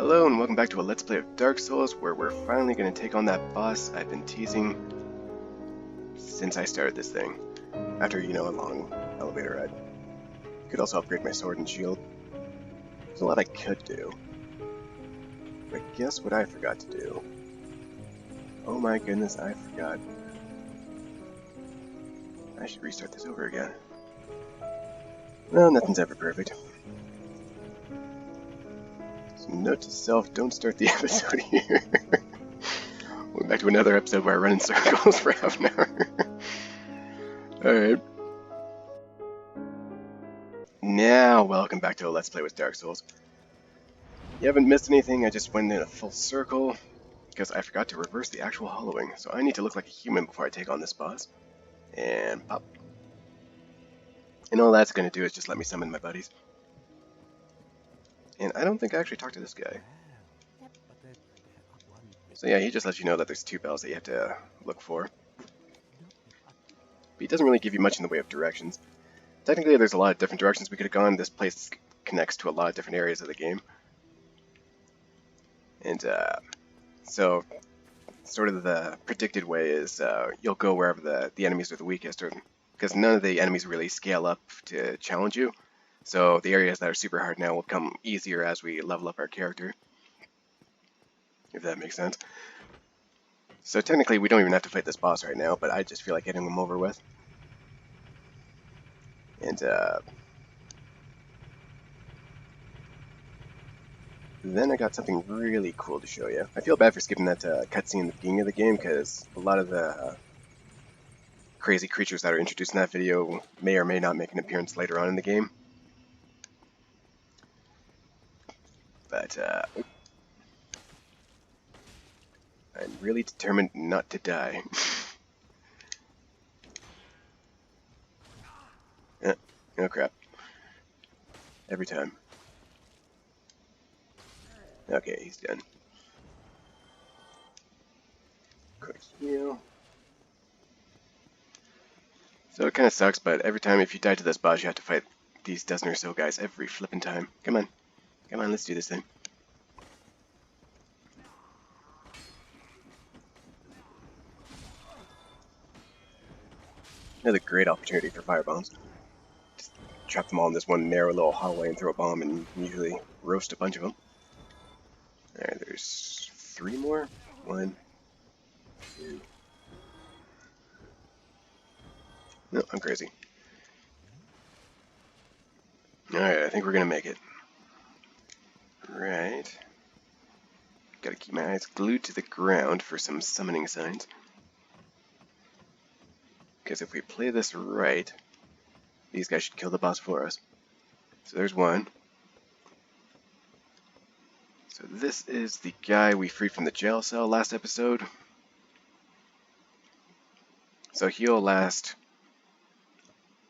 Hello and welcome back to a Let's Play of Dark Souls, where we're finally going to take on that boss I've been teasing since I started this thing. After, a long elevator ride. Could also upgrade my sword and shield. There's a lot I could do. But guess what I forgot to do? Oh my goodness, I forgot. I should restart this over again. Well, nothing's ever perfect. So note to self, don't start the episode here. We're back to another episode where I run in circles for half an hour. Alright. Now, welcome back to a Let's Play with Dark Souls. You haven't missed anything, I just went in a full circle because I forgot to reverse the actual hollowing. So I need to look like a human before I take on this boss. And pop. And all that's going to do is just let me summon my buddies. And I don't think I actually talked to this guy. So yeah, he just lets you know that there's two bells that you have to look for. But he doesn't really give you much in the way of directions. Technically, there's a lot of different directions we could have gone. This place connects to a lot of different areas of the game. And so, sort of the predicted way is you'll go wherever the enemies are the weakest, because none of the enemies really scale up to challenge you. So the areas that are super hard now will become easier as we level up our character. If that makes sense. So technically, we don't even have to fight this boss right now, but I just feel like getting him over with. And then I got something really cool to show you. I feel bad for skipping that cutscene in the beginning of the game, because a lot of the crazy creatures that are introduced in that video may or may not make an appearance later on in the game. But I'm really determined not to die. Oh crap. Every time. Okay, he's done. Quick heal. So it kind of sucks, but every time if you die to this boss, you have to fight these dozen or so guys every flippin' time. Come on. Come on, let's do this thing. Another great opportunity for firebombs. Just trap them all in this one narrow little hallway and throw a bomb and usually roast a bunch of them. Alright, there's 3 more. 1, 2. No, I'm crazy. Alright, I think we're gonna make it. Right. Gotta keep my eyes glued to the ground for some summoning signs. Because if we play this right, these guys should kill the boss for us. So there's one. So this is the guy we freed from the jail cell last episode. So he'll last,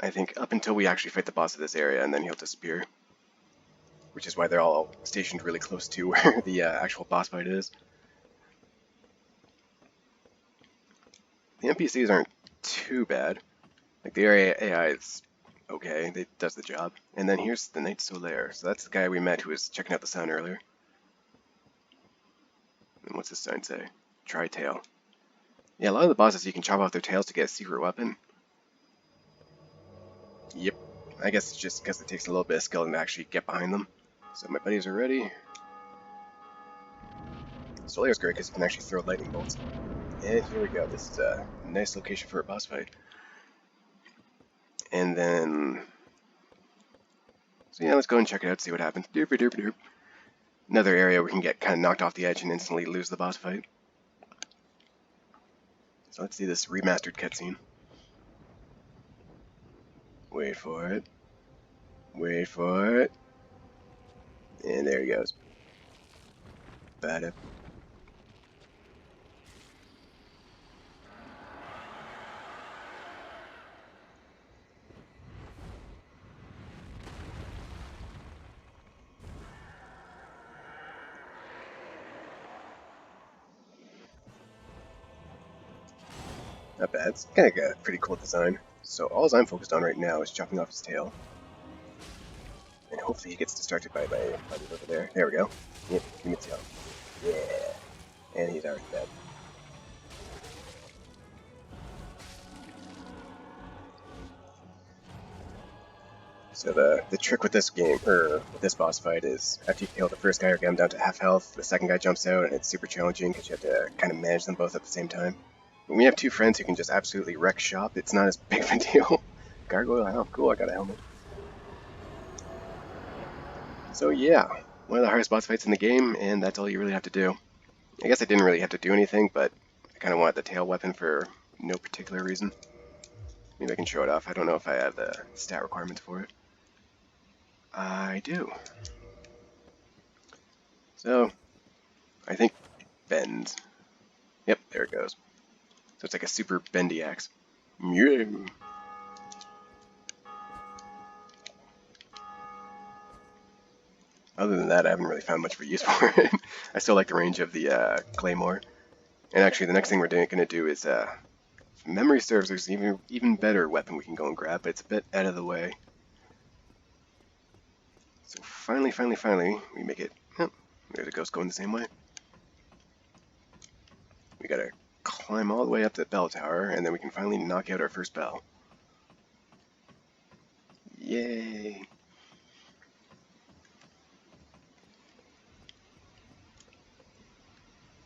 I think, up until we actually fight the boss of this area, and then he'll disappear. Which is why they're all stationed really close to where the actual boss fight is. The NPCs aren't too bad. Like, the area AI is okay, it does the job. And then here's the Knight Solaire. So that's the guy we met who was checking out the sun earlier. And what's this sign say? Tri-tail. Yeah, a lot of the bosses you can chop off their tails to get a secret weapon. Yep. I guess it's just because it takes a little bit of skill to actually get behind them. So my buddies are ready. Solaire's great because you can actually throw lightning bolts. And here we go. This is a nice location for a boss fight. And then... So yeah, let's go and check it out, see what happens. Doop doop doop. Another area we can get kind of knocked off the edge and instantly lose the boss fight. So let's see this remastered cutscene. Wait for it. Wait for it. And there he goes. Bada. Not bad. It's kind of got a pretty cool design. So all I'm focused on right now is chopping off his tail. And hopefully he gets distracted by my buddy over there. There we go. Yep, give me tail. Yeah. And he's already dead. So the trick with this game, or with this boss fight, is after you kill the first guy or get him down to half health, the second guy jumps out, and it's super challenging because you have to kind of manage them both at the same time. When you have two friends who can just absolutely wreck shop, it's not as big of a deal. Gargoyle, oh cool, I got a helmet. So yeah, one of the hardest boss fights in the game, and that's all you really have to do. I guess I didn't really have to do anything, but I kind of wanted the tail weapon for no particular reason. Maybe I can show it off. I don't know if I have the stat requirements for it. I do. So, I think bends. Yep, there it goes. So it's like a super bendy axe. Yeah. Other than that, I haven't really found much of a use for it. I still like the range of the claymore. And actually, the next thing we're going to do is, if memory serves, there's an even better weapon we can go and grab, but it's a bit out of the way. So finally, we make it. Oh, there's a ghost going the same way. We gotta climb all the way up to the bell tower, and then we can finally knock out our first bell. Yay!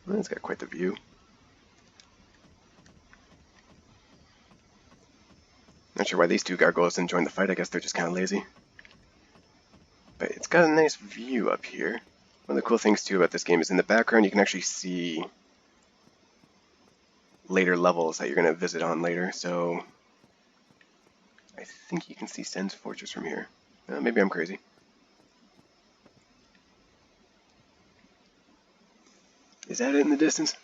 Well, it's got quite the view. Not sure why these two gargoyles didn't join the fight. I guess they're just kind of lazy. But it's got a nice view up here. One of the cool things too about this game is in the background you can actually see later levels that you're going to visit on later. So I think you can see Sen's Fortress from here. Maybe I'm crazy. Is that it in the distance?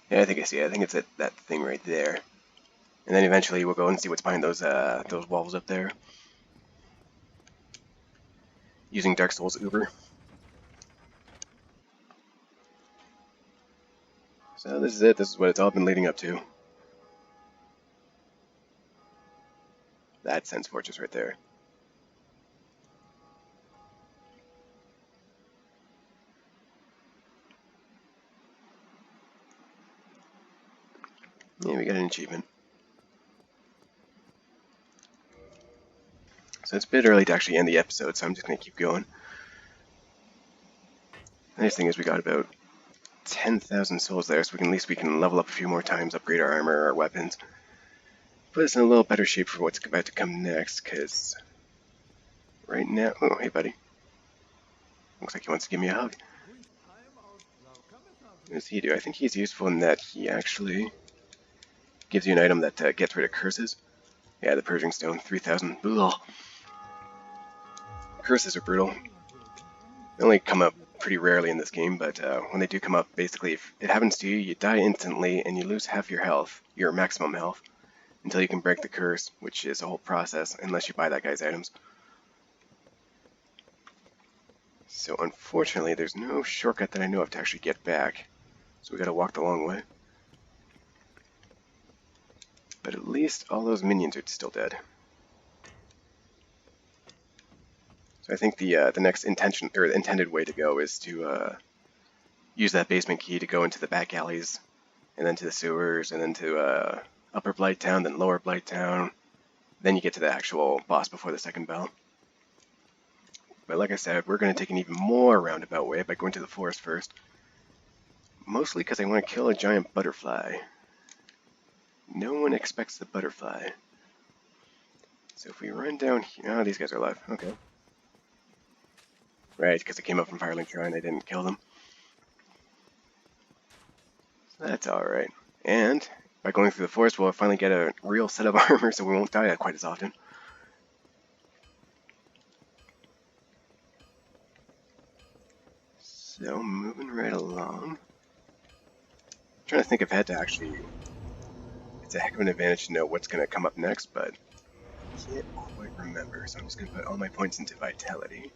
Yeah, I think I see it. I think it's that thing right there. And then eventually we'll go and see what's behind those walls up there. Using Dark Souls Uber. So this is it. This is what it's all been leading up to. That's Sen's Fortress right there. Yeah, we got an achievement. So it's a bit early to actually end the episode, so I'm just going to keep going. The nice thing is we got about 10,000 souls there, so at least we can level up a few more times, upgrade our armor, our weapons. Put us in a little better shape for what's about to come next, because right now... Oh, hey buddy. Looks like he wants to give me a hug. What does he do? I think he's useful in that he actually gives you an item that gets rid of curses. Yeah, the Purging Stone, 3,000. Ugh. Curses are brutal. They only come up pretty rarely in this game, but when they do come up, basically, if it happens to you, you die instantly and you lose half your health, your maximum health, until you can break the curse, which is a whole process, unless you buy that guy's items. So unfortunately, there's no shortcut that I know of to actually get back, so we gotta walk the long way. But at least all those minions are still dead. So I think the next intended way to go is to use that basement key to go into the back alleys, and then to the sewers, and then to Upper Blighttown, then Lower Blighttown. Then you get to the actual boss before the second bell. But like I said, we're going to take an even more roundabout way by going to the forest first. Mostly because I want to kill a giant butterfly. No one expects the butterfly. So if we run down here... Oh, these guys are alive. Okay. Right, because they came up from Firelink Shrine, I didn't kill them. So that's alright. And by going through the forest, we'll finally get a real set of armor, so we won't die quite as often. So, moving right along. I'm trying to think if I had to actually... It's a heck of an advantage to know what's going to come up next, but I can't quite remember, so I'm just going to put all my points into Vitality.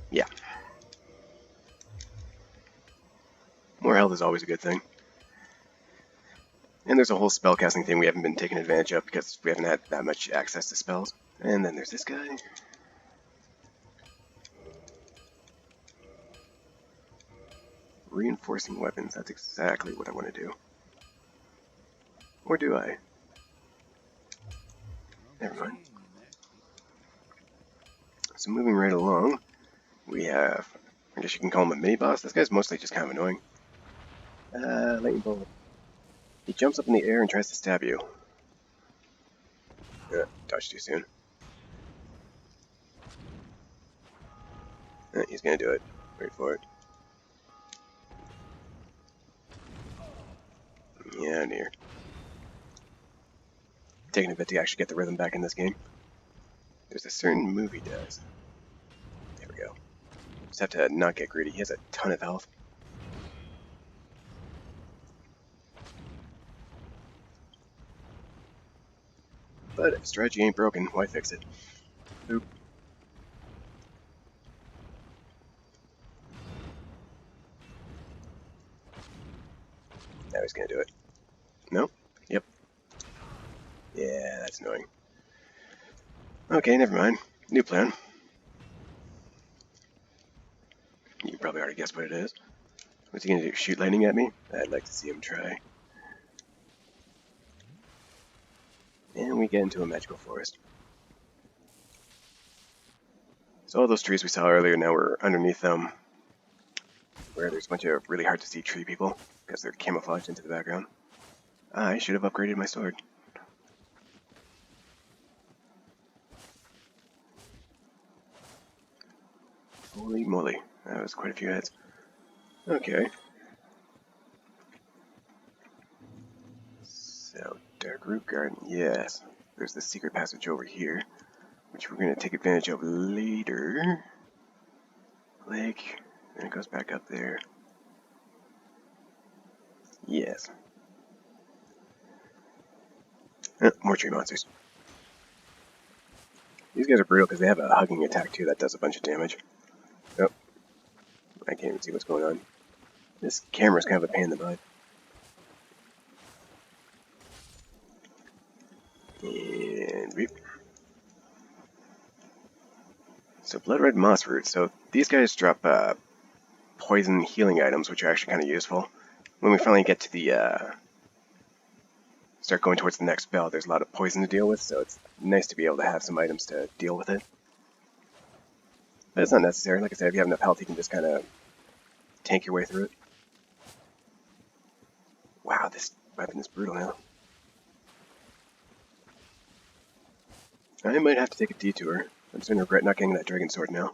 Yeah. More health is always a good thing. And there's a whole spellcasting thing we haven't been taking advantage of because we haven't had that much access to spells. And then there's this guy. Reinforcing weapons, that's exactly what I want to do. Or do I? Never mind. So moving right along, we have, I guess you can call him a mini-boss. This guy's mostly just kind of annoying. Lightning bolt. He jumps up in the air and tries to stab you. Dodge too soon. He's gonna do it. Wait for it. Yeah, near. Taking a bit to actually get the rhythm back in this game. There's a certain move he does. There we go. Just have to not get greedy. He has a ton of health. But if strategy ain't broken, why fix it? Oop. Now he's gonna do it. No? Yep. Yeah, that's annoying. Okay, never mind. New plan. You probably already guessed what it is. What's he gonna do? Shoot lightning at me? I'd like to see him try. And we get into a magical forest. So all those trees we saw earlier, now we're underneath them, where there's a bunch of really hard to see tree people, because they're camouflaged into the background. I should have upgraded my sword. Holy moly, that was quite a few hits. Okay. So, Dark Root Garden, yes. There's the secret passage over here, which we're going to take advantage of later. Lake, and it goes back up there. Yes. More tree monsters. These guys are brutal because they have a hugging attack too that does a bunch of damage. Oh, I can't even see what's going on. This camera's kind of a pain in the butt. And reap. So blood red moss root. So these guys drop poison healing items, which are actually kind of useful. When we finally get to the start going towards the next spell, there's a lot of poison to deal with, so it's nice to be able to have some items to deal with it. But it's not necessary. Like I said, if you have enough health, you can just kind of tank your way through it. Wow, this weapon is brutal now. I might have to take a detour. I'm starting to regret not getting that dragon sword now.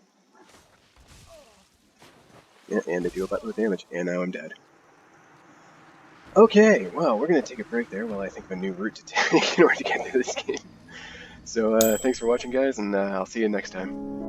Yeah, and they do a buttload of damage, and now I'm dead. Okay, well, we're going to take a break there while I think of a new route to take in order to get through this game. So, thanks for watching, guys, and I'll see you next time.